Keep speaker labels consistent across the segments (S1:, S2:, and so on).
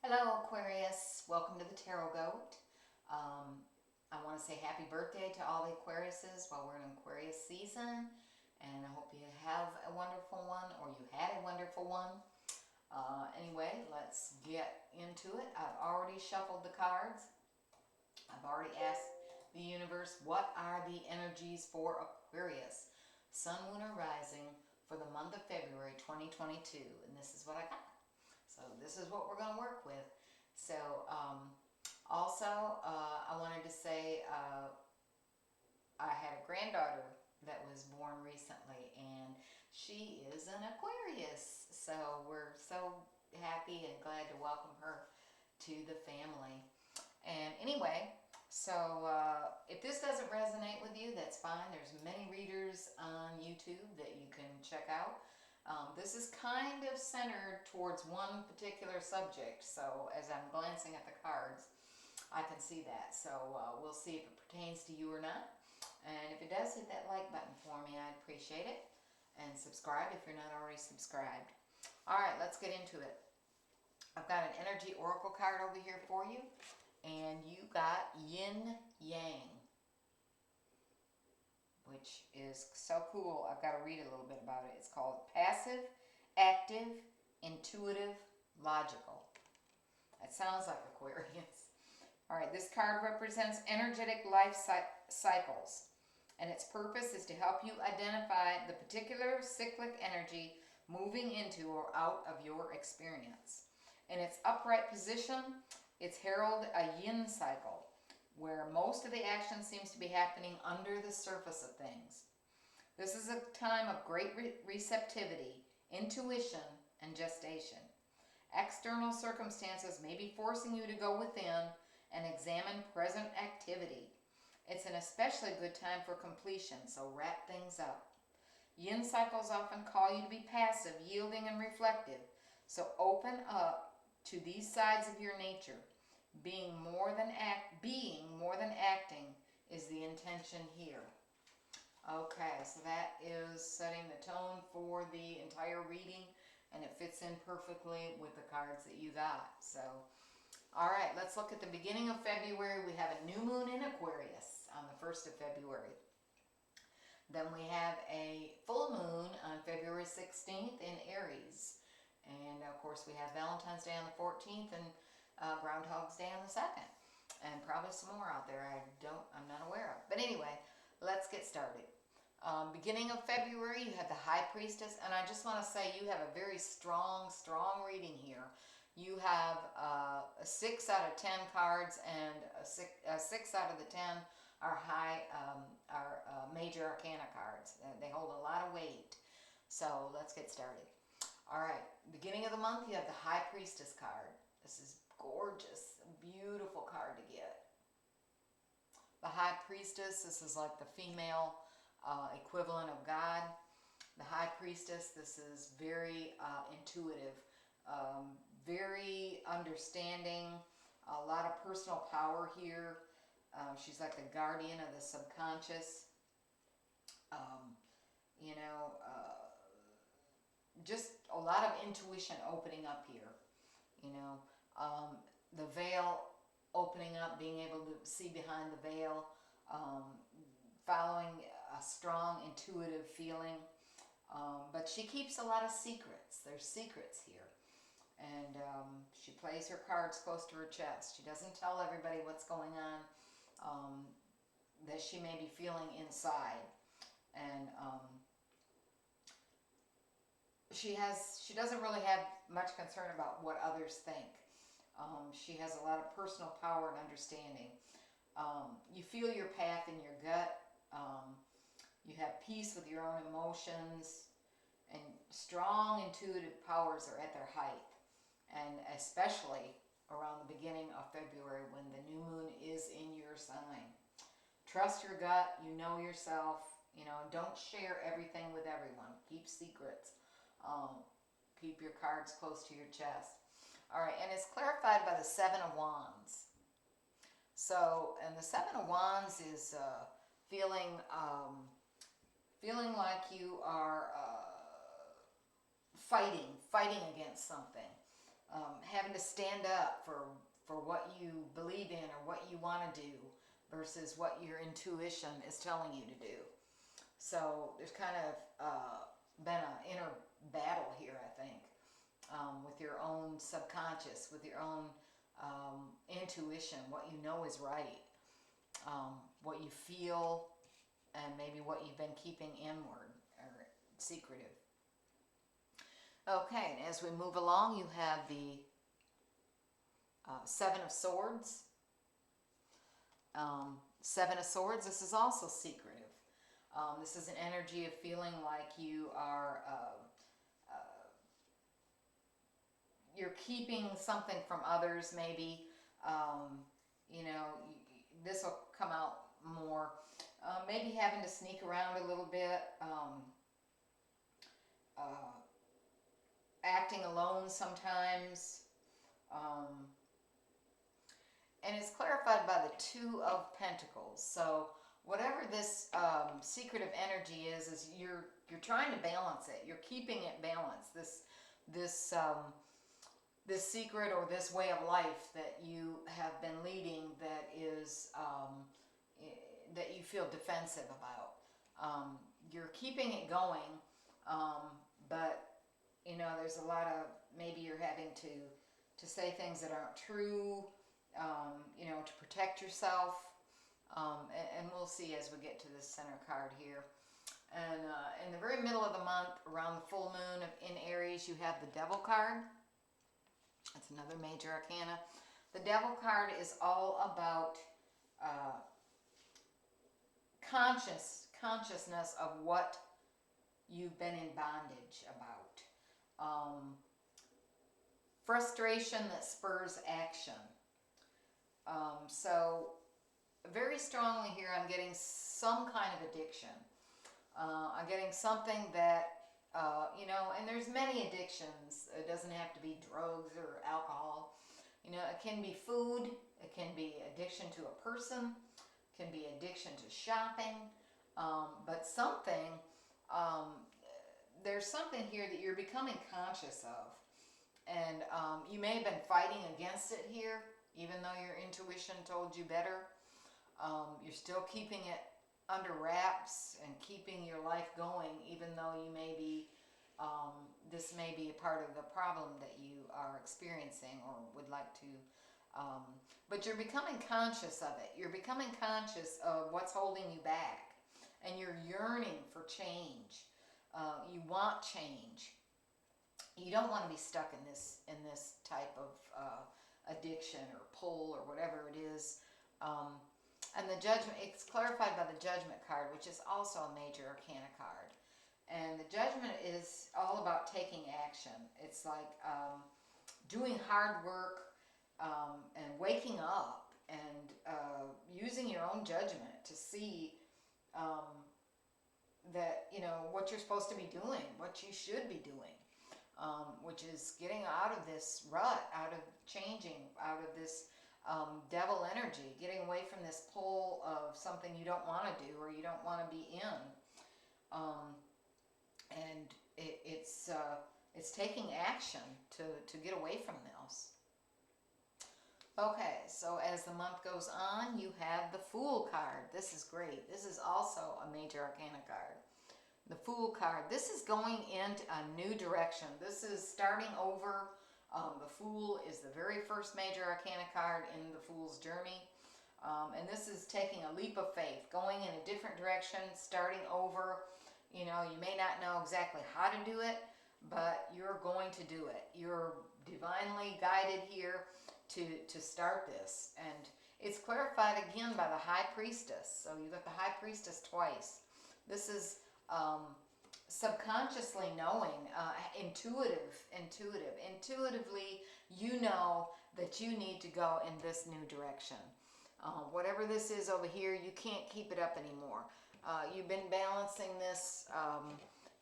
S1: Hello Aquarius, welcome to the Tarot Goat. I want to say happy birthday to all the Aquariuses while we're in Aquarius season, and I hope you have a wonderful one, or you had a wonderful one. Anyway, let's get into it. I've already shuffled the cards. I've already asked the universe, what are the energies for Aquarius, Sun, Moon, or Rising for the month of February 2022, and this is what I got. So this is what we're going to work with. So also, I wanted to say I had a granddaughter that was born recently, and she is an Aquarius. So we're so happy and glad to welcome her to the family. And anyway, so if this doesn't resonate with you, that's fine. There's many readers on YouTube that you can check out. This is kind of centered towards one particular subject, so as I'm glancing at the cards, I can see that. So we'll see if it pertains to you or not. And if it does, hit that like button for me. I'd appreciate it. And subscribe if you're not already subscribed. All right, let's get into it. I've got an energy oracle card over here for you, and you got yin yang, which is so cool. I've got to read a little bit about it. It's called passive, active, intuitive, logical. That sounds like Aquarius. All right, this card represents energetic life cycles, and its purpose is to help you identify the particular cyclic energy moving into or out of your experience. In its upright position, it's heralded a yin cycle, where most of the action seems to be happening under the surface of things. This is a time of great receptivity, intuition, and gestation. External circumstances may be forcing you to go within and examine present activity. It's an especially good time for completion, so wrap things up. Yin cycles often call you to be passive, yielding, and reflective, so open up to these sides of your nature. Being more than acting is the intention here. Okay, so that is setting the tone for the entire reading, and it fits in perfectly with the cards that you got. So, all right, let's look at the beginning of February. We have a new moon in Aquarius on the 1st of February. Then we have a full moon on February 16th in Aries. And of course, we have Valentine's Day on the 14th and Groundhog's Day on the 2nd, and probably some more out there I'm not aware of. But anyway, let's get started. Beginning of February, you have the High Priestess, and I just want to say you have a very strong reading here. You have 6 out of 10 cards, and 6 out of the 10 are major arcana cards. They hold a lot of weight. So let's get started. All right, beginning of the month, you have the High Priestess card. This is gorgeous, beautiful card to get. The High Priestess, this is like the female equivalent of God. The High Priestess, this is very intuitive, very understanding, a lot of personal power here. She's like the guardian of the subconscious. Just a lot of intuition opening up here. The veil opening up, being able to see behind the veil, following a strong intuitive feeling. But she keeps a lot of secrets. There's secrets here. And she plays her cards close to her chest. She doesn't tell everybody what's going on that she may be feeling inside. And she doesn't really have much concern about what others think. She has a lot of personal power and understanding. You feel your path in your gut. You have peace with your own emotions, and strong intuitive powers are at their height, and especially around the beginning of February when the new moon is in your sign. Trust your gut. You know yourself. Don't share everything with everyone. Keep secrets. Keep your cards close to your chest. All right, and it's clarified by the Seven of Wands. So, and the Seven of Wands is feeling like you are fighting against something. having to stand up for what you believe in or what you want to do versus what your intuition is telling you to do. So there's kind of been an inner battle here, I think, with your own subconscious, with your own intuition, what you know is right, what you feel, and maybe what you've been keeping inward or secretive. Okay, and as we move along, you have the Seven of Swords. Seven of Swords, this is also secretive. This is an energy of feeling like you are you're keeping something from others, maybe. You know, this will come out more. Maybe having to sneak around a little bit. Acting alone sometimes. And it's clarified by the Two of Pentacles. So whatever this secretive energy is you're trying to balance it. You're keeping it balanced. This secret or this way of life that you have been leading that is that you feel defensive about. You're keeping it going, but you know there's a lot of, maybe you're having to say things that aren't true, you know, to protect yourself. And we'll see as we get to this center card here. And in the very middle of the month, around the full moon in Aries, you have the Devil card. That's another major arcana. The Devil card is all about consciousness of what you've been in bondage about. Frustration that spurs action. So very strongly here I'm getting some kind of addiction. I'm getting something that, you know, and there's many addictions. It doesn't have to be drugs or alcohol. You know, it can be food. It can be addiction to a person. It can be addiction to shopping. But something, there's something here that you're becoming conscious of. And you may have been fighting against it here, even though your intuition told you better. You're still keeping it under wraps and keeping your life going, even though you may be, this may be a part of the problem that you are experiencing or would like to, but you're becoming conscious of it. You're becoming conscious of what's holding you back, and you're yearning for change. You want change. You don't want to be stuck in this type of addiction or pull or whatever it is. And the Judgment, it's clarified by the Judgment card, which is also a major arcana card. And the Judgment is all about taking action. It's like doing hard work and waking up and using your own judgment to see that, you know, what you're supposed to be doing, what you should be doing, which is getting out of this rut, out of changing, out of this devil energy, getting away from this pull of something you don't want to do or you don't want to be in. And it's taking action to get away from this. Okay, so as the month goes on, you have the Fool card. This is great. This is also a major arcana card. The Fool card. This is going into a new direction. This is starting over. The Fool is the very first major arcana card in the Fool's journey. And this is taking a leap of faith, going in a different direction, starting over. You know, you may not know exactly how to do it, but you're going to do it. You're divinely guided here to start this. And it's clarified again by the High Priestess. So you got the High Priestess twice. This is subconsciously knowing, intuitively, you know that you need to go in this new direction. Whatever this is over here, you can't keep it up anymore. You've been balancing this,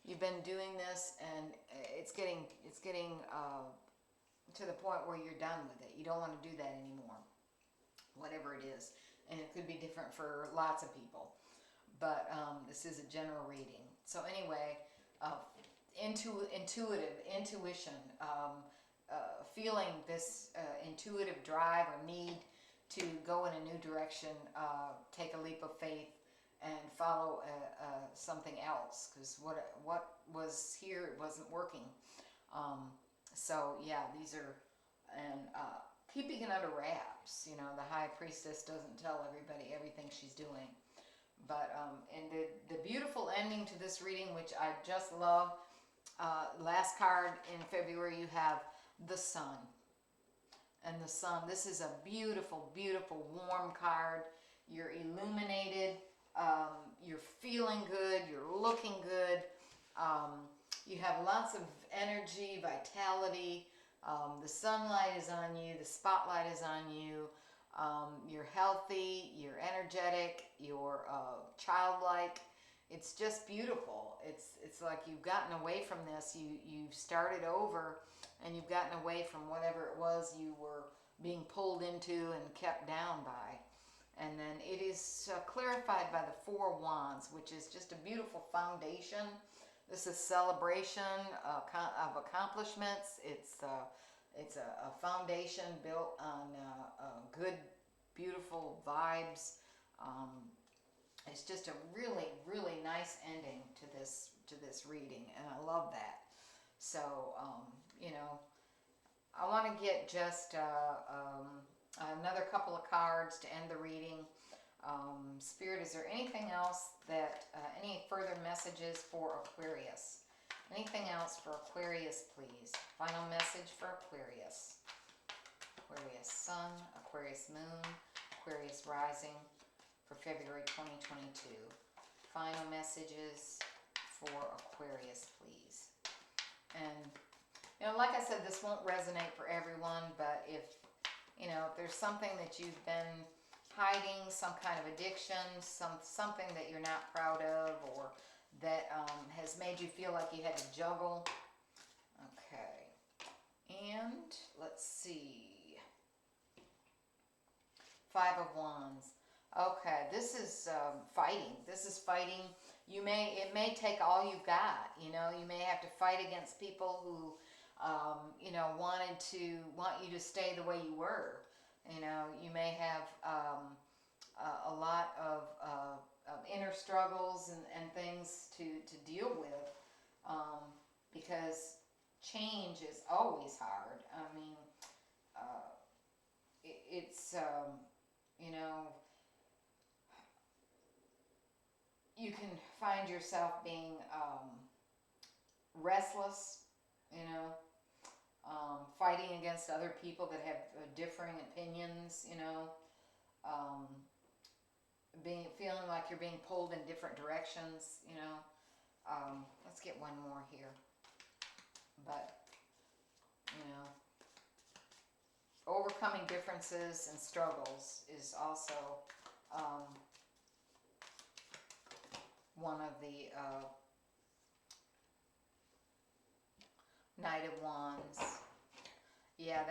S1: you've been doing this, and it's getting to the point where you're done with it. You don't want to do that anymore, whatever it is. And it could be different for lots of people. But this is a general reading. So anyway, intuition, feeling this intuitive drive or need to go in a new direction, take a leap of faith, and follow something else, because what was here wasn't working. So yeah, these are, and keeping it under wraps. You know, the high priestess doesn't tell everybody everything she's doing. But and the beautiful ending to this reading, which I just love, last card in February, you have the sun. And the sun, this is a beautiful, beautiful, warm card. You're illuminated. You're feeling good. You're looking good. You have lots of energy, vitality. The sunlight is on you. The spotlight is on you. You're healthy. You're energetic. You're childlike. It's just beautiful. It's like you've gotten away from this. You've started over, and you've gotten away from whatever it was you were being pulled into and kept down by. And then it is clarified by the Four Wands, which is just a beautiful foundation. This is celebration of accomplishments. It's a foundation built on good, beautiful vibes. It's just a really, really nice ending to this reading, and I love that. So, you know, I want to get just another couple of cards to end the reading. Spirit, is there anything else that, any further messages for Aquarius? Anything else for Aquarius, please? Final message for Aquarius. Aquarius Sun, Aquarius Moon, Aquarius Rising for February 2022. Final messages for Aquarius, please. And, you know, like I said, this won't resonate for everyone, but if, you know, if there's something that you've been hiding, some kind of addiction, something that you're not proud of, or that has made you feel like you had to juggle. Okay. And let's see. Five of Wands. Okay, this is fighting. This is fighting. It may take all you've got. You know, you may have to fight against people who, you know, want you to stay the way you were. You know, you may have a lot of inner struggles and things to deal with, because change is always hard. I mean, it's, you know, you can find yourself being restless, you know, fighting against other people that have differing opinions, you know, feeling like you're being pulled in different directions, you know. Let's get one more here. But, you know, overcoming differences and struggles is also one of the Knight of Wands. Yeah,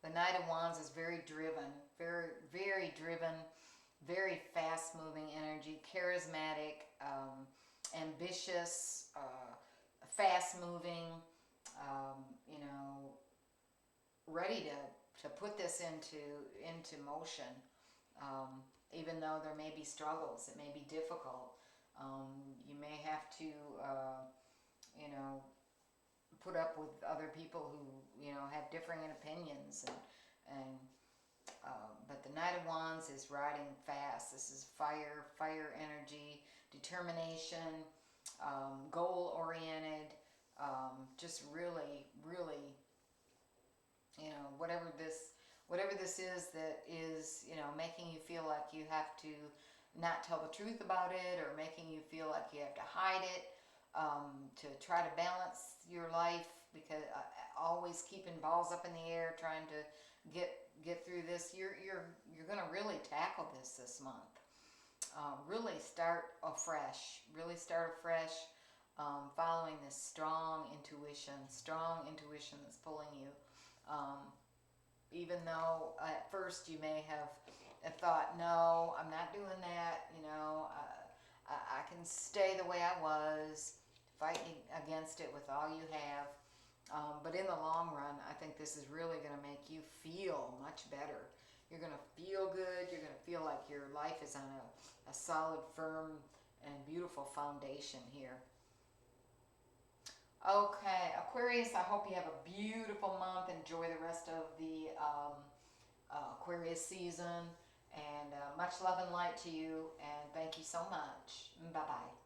S1: the Knight of Wands is very driven, very, very driven, very fast-moving energy, charismatic, ambitious, fast-moving, you know, ready to put this into motion. Even though there may be struggles, it may be difficult. You may have to, you know, put up with other people who, you know, have differing opinions, but the Knight of Wands is riding fast. This is fire energy, determination, goal-oriented, just really, really, you know, whatever this is that is, you know, making you feel like you have to not tell the truth about it, or making you feel like you have to hide it, to try to balance your life, because always keeping balls up in the air, trying to get through this. You're going to really tackle this month. Really start afresh. Following this strong intuition that's pulling you. Even though at first you may have thought, no, I'm not doing that, you know, I can stay the way I was, fighting against it with all you have. But in the long run, I think this is really going to make you feel much better. You're going to feel good. You're going to feel like your life is on a solid, firm, and beautiful foundation here. Okay, Aquarius, I hope you have a beautiful month. Enjoy the rest of the Aquarius season. And much love and light to you. And thank you so much. Bye-bye.